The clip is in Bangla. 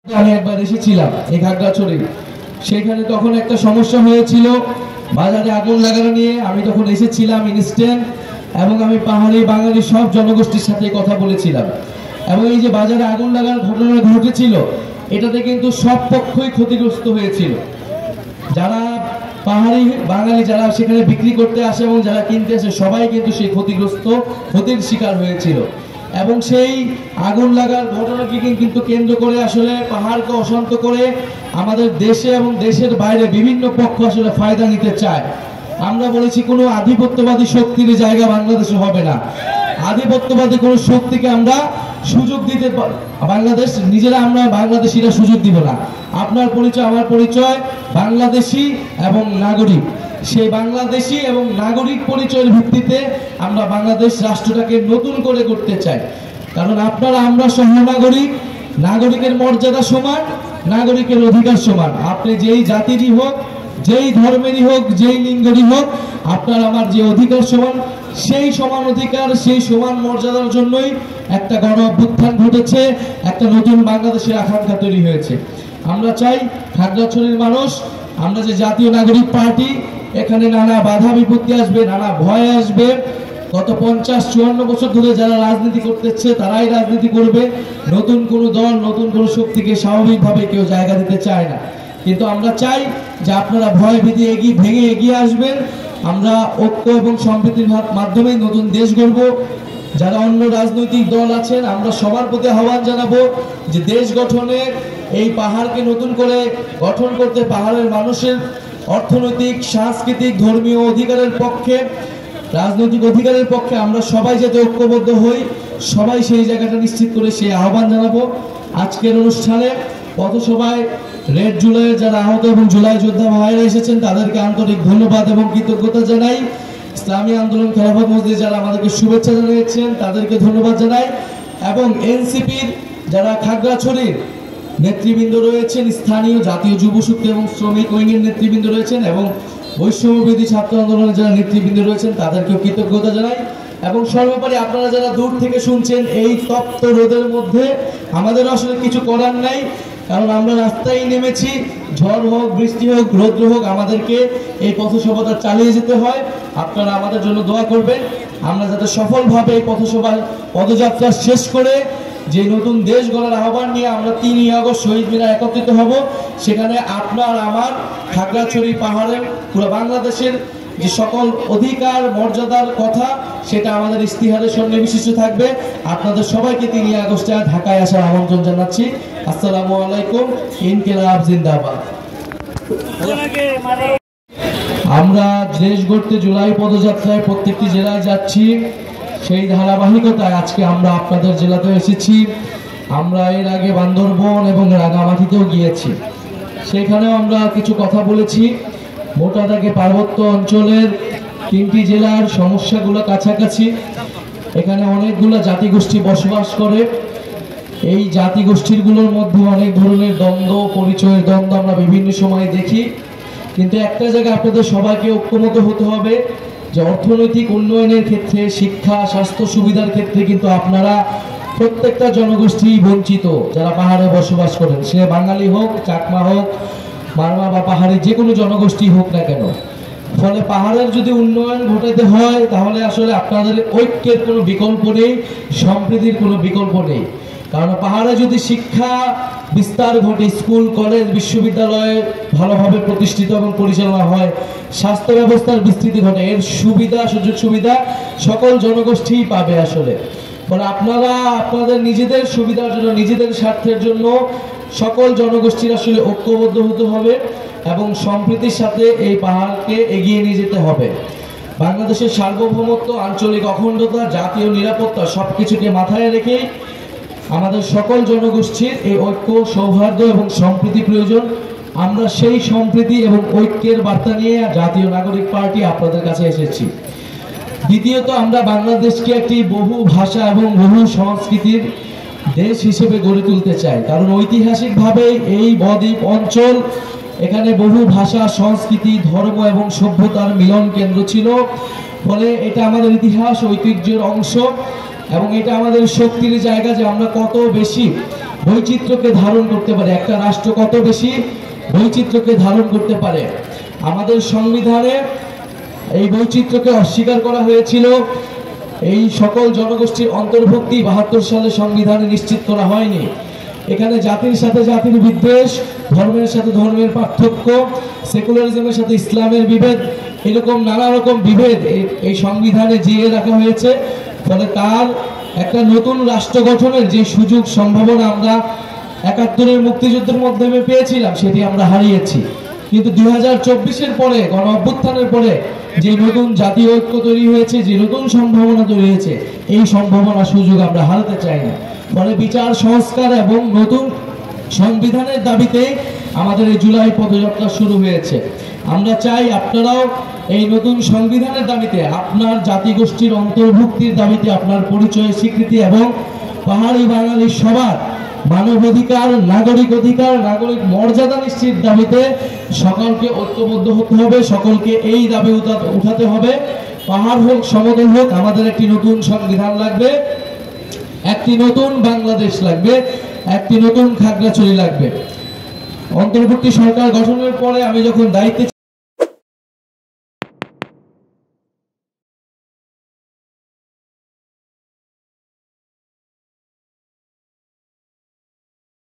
আমি একবার এসেছিলাম এই খাগড়াছড়ি, সেখানে তখন একটা সমস্যা হয়েছিল বাজারে আগুন লাগানো নিয়ে। আমি তখন এসেছিলাম ইনস্ট্যান্ট এবং আমি পাহাড়ি বাঙালি সব জনগোষ্ঠীর সাথে কথা বলেছিলাম। এবং এই যে বাজারে আগুন লাগার ঘটনা ঘটেছিল, এটাতে কিন্তু সব পক্ষই ক্ষতিগ্রস্ত হয়েছিল। যারা পাহাড়ি বাঙালি যারা সেখানে বিক্রি করতে আসে এবং যারা কিনতে আসে সবাই কিন্তু সেই ক্ষতির শিকার হয়েছিল। এবং সেই আগুন লাগার ঘটনাকে কিন্তু কেন্দ্র করে আসলে পাহাড়কে অশান্ত করে আমাদের দেশে এবং দেশের বাইরে বিভিন্ন পক্ষ আসলে ফায়দা নিতে চায়। আমরা বলেছি কোনো আধিপত্যবাদী শক্তির জায়গা বাংলাদেশে হবে না। আধিপত্যবাদী কোনো শক্তিকে আমরা সুযোগ দিতে আমরা বাংলাদেশিরা সুযোগ দিব না। আপনার পরিচয় আমার পরিচয় বাংলাদেশি এবং নাগরিক। সেই বাংলাদেশি এবং নাগরিক পরিচয়ের ভিত্তিতে আমরা বাংলাদেশ রাষ্ট্রটাকে নতুন করে করতে চাই। কারণ আপনারা আমরা সহনাগরিক, নাগরিকের মর্যাদা সমান, নাগরিকের অধিকার সমান। আপনি যেই জাতিরই হোক, যেই ধর্মেরই হোক, যেই লিঙ্গেরই হোক, আপনার আমার যে অধিকার সমান, সেই সমান অধিকার সেই সমান মর্যাদার জন্যই একটা গণ অভ্যুত্থান ঘটেছে, একটা নতুন বাংলাদেশের আকাঙ্ক্ষা তৈরি হয়েছে। আমরা চাই খাগড়াছড়ির মানুষ, আমরা যে জাতীয় নাগরিক পার্টি, এখানে নানা বাধা বিপত্তি আসবে, নানা ভয় আসবে। গত 50-54 বছর ধরে যারা রাজনীতি করতেছে তারাই রাজনীতি করবে। নতুন কোনো দল, নতুন কোনো শক্তিকে স্বাভাবিকভাবে কেউ জায়গা দিতে চায় না। কিন্তু আমরা চাই যে আপনারা ভয় ভীতি ভেঙে এগিয়ে আসবেন। আমরা ঐক্য এবং সম্প্রীতির মাধ্যমে নতুন দেশ গড়ব। যারা অন্য রাজনৈতিক দল আছেন, আমরা সবার প্রতি আহ্বান জানাবো যে দেশ গঠনের এই পাহাড়কে নতুন করে গঠন করতে, পাহাড়ের মানুষের অর্থনৈতিক, সাংস্কৃতিক, ধর্মীয় অধিকারের পক্ষে, রাজনৈতিক অধিকারের পক্ষে আমরা সবাই যাতে ঐক্যবদ্ধ হই, সবাই সেই জায়গাটা নিশ্চিত করে সেই আহ্বান জানাবো। আজকের অনুষ্ঠানে পথসভায় রেড জুলাই যারা আহত এবং জুলাই যোদ্ধা ভাইরা এসেছেন তাদেরকে আন্তরিক ধন্যবাদ এবং কৃতজ্ঞতা জানাই। ইসলামী আন্দোলন খেলাফত মসজিদ যারা আমাদেরকে শুভেচ্ছা জানিয়েছেন তাদেরকে ধন্যবাদ জানাই। এবং এনসিপির যারা খাগড়াছড়ির নেতৃবৃন্দ রয়েছেন, স্থানীয় জাতীয় যুব শক্তি এবং শ্রমিক উইংয়ের নেতৃবৃন্দ রয়েছেন এবং বৈষম্যবিরোধী ছাত্র আন্দোলনের যারা নেতৃবৃন্দ রয়েছেন তাদেরকেও কৃতজ্ঞতা জানাই। এবং সর্বোপরি আপনারা যারা দূর থেকে শুনছেন, এই তপ্ত রোদের মধ্যে আমাদের আসলে কিছু করার নাই, কারণ আমরা রাস্তায় নেমেছি। ঝড় হোক, বৃষ্টি হোক, রৌদ্র হোক, আমাদেরকে এই পথসভাটা চালিয়ে যেতে হয়। আপনারা আমাদের জন্য দোয়া করবেন, আমরা যাতে সফলভাবে এই পদযাত্রা শেষ করে যে নতুন দেশ গড়ার আহ্বান নিয়ে আমরা 3 আগস্ট শহীদ মিনারে একত্রিত হব। সেখানে আপনার আমার খাগড়াছড়ি পাহাড়ের পুরো বাংলাদেশের যে সকল অধিকার মর্যাদার কথা, সেটা আমাদের ইস্তিহারে সন্নিবেশিত থাকবে। আপনাদের সবাইকে 3 আগস্টে ঢাকায় আসার আমন্ত্রণ জানাচ্ছি। আসসালামু আলাইকুম। ইনকিলাব জিন্দাবাদ। আমরা দেশ গড়তে জুলাই পদযাত্রায় প্রত্যেকটি জেলায় যাচ্ছি। সেই ধারাবাহিকতায় আজকে আমরা আপনাদের জেলাতেও এসেছি। আমরা এর আগে বান্দরবন এবং রাঙামাটিতেও গিয়েছি, সেখানেও আমরা কিছু কথা বলেছি। মোটা দাগে পার্বত্য অঞ্চলের 3টি জেলার সমস্যাগুলো কাছাকাছি। এখানে অনেকগুলো জাতিগোষ্ঠী বসবাস করে। এই জাতিগোষ্ঠীগুলোর মধ্যে অনেক ধরনের দ্বন্দ্ব, পরিচয়ের দ্বন্দ্ব আমরা বিভিন্ন সময় দেখি। কিন্তু একটা জায়গায় আপনাদের সবাইকে ঐক্যমত হতে হবে যে অর্থনৈতিক উন্নয়নের ক্ষেত্রে, শিক্ষা, স্বাস্থ্য সুবিধার ক্ষেত্রে কিন্তু আপনারা প্রত্যেকটা জনগোষ্ঠী বঞ্চিত। যারা পাহাড়ে বসবাস করেন, সে বাঙালি হোক, চাকমা হোক, মারমা বা পাহাড়ি যে কোনো জনগোষ্ঠী হোক না কেন, ফলে পাহাড়ের যদি উন্নয়ন ঘটাতে হয় তাহলে আসলে আপনাদের ঐক্যের কোনো বিকল্প নেই, সম্প্রীতির কোনো বিকল্প নেই। কারণ পাহাড়ে যদি শিক্ষা বিস্তার ঘটে, স্কুল, কলেজ, বিশ্ববিদ্যালয় ভালোভাবে প্রতিষ্ঠিত এবং পরিচালনা হয়, স্বাস্থ্য ব্যবস্থার বিস্তৃতি ঘটে, এর সুযোগ সুবিধা সকল জনগোষ্ঠীই পাবে আসলে। ফলে আপনারা আপনাদের নিজেদের সুবিধার জন্য, নিজেদের স্বার্থের জন্য সকল জনগোষ্ঠীর আসলে ঐক্যবদ্ধ হতে হবে এবং সম্প্রীতির সাথে এই পাহাড়কে এগিয়ে নিয়ে যেতে হবে। বাংলাদেশের সার্বভৌমত্ব, আঞ্চলিক অখণ্ডতা, জাতীয় নিরাপত্তা সবকিছুকে মাথায় রেখেই আমাদের সকল জনগোষ্ঠীর এই ঐক্য, সৌহার্দ্য এবং সম্প্রীতি প্রয়োজন। আমরা সেই সম্প্রীতি এবং ঐক্যের বার্তা নিয়ে জাতীয় নাগরিক পার্টি আপনাদের কাছে এসেছি। দ্বিতীয়ত, আমরা বাংলাদেশকে একটি বহু ভাষা এবং বহু সংস্কৃতির দেশ হিসেবে গড়ে তুলতে চাই। কারণ ঐতিহাসিকভাবে এই বদ্বীপ অঞ্চল, এখানে বহু ভাষা, সংস্কৃতি, ধর্ম এবং সভ্যতার মিলন কেন্দ্র ছিল। ফলে এটা আমাদের ইতিহাস, ঐতিহ্যের অংশ এবং এটা আমাদের শক্তির জায়গা যে আমরা কত বেশি বৈচিত্র্যকে ধারণ করতে পারে। একটা রাষ্ট্র কত বেশি বৈচিত্র্যকে ধারণ করতে পারে। আমাদের সংবিধানে এই বৈচিত্র্যকে অস্বীকার করা হয়েছিল। এই সকল জনগোষ্ঠীর অন্তর্ভুক্তি ৭২ সালে সংবিধানে নিশ্চিত করা হয়নি। এখানে জাতির সাথে জাতির বিদ্বেষ, ধর্মের সাথে ধর্মের পার্থক্য, সেকুলারিজমের সাথে ইসলামের বিভেদ, এরকম নানা রকম বিভেদ এই সংবিধানে জিয়ে রাখা হয়েছে। ফলে তার একটা নতুন রাষ্ট্র গঠনের যে সুযোগ সম্ভাবনা আমরা ৭১-এর মুক্তিযুদ্ধের মাধ্যমে পেয়েছিলাম সেটি আমরা হারিয়েছি। কিন্তু ২০২৪-এর পরে, গণ অভ্যুত্থানের পরে যে নতুন জাতীয় ঐক্য তৈরি হয়েছে, যে নতুন সম্ভাবনা তৈরি হয়েছে, এই সম্ভাবনা সুযোগ আমরা হারাতে চাই না। ফলে বিচার সংস্কার এবং নতুন সংবিধানের দাবিতে আমাদের এই জুলাই পদযাত্রা শুরু হয়েছে। আমরা চাই আপনারাও এই নতুন সংবিধানের দাবিতে, আপনার জাতিগোষ্ঠীর অন্তর্ভুক্তির দাবিতে, আপনার পরিচয় স্বীকৃতি এবং পাহাড়ি বাঙালি সবার মানবাধিকার, নাগরিক অধিকার, নাগরিক মর্যাদা নিশ্চিত দাবিতে সকলকে ঐক্যবদ্ধ হতে হবে, সকলকে এই দাবি উঠাতে হবে। পাহাড় হোক, সমতল হোক, আমাদের একটি নতুন সংবিধান লাগবে, একটি নতুন বাংলাদেশ লাগবে, একটি নতুন খাগড়াছড়ি লাগবে। অন্তর্বর্তী সরকার গঠনের পরে আমি যখন দায়িত্বে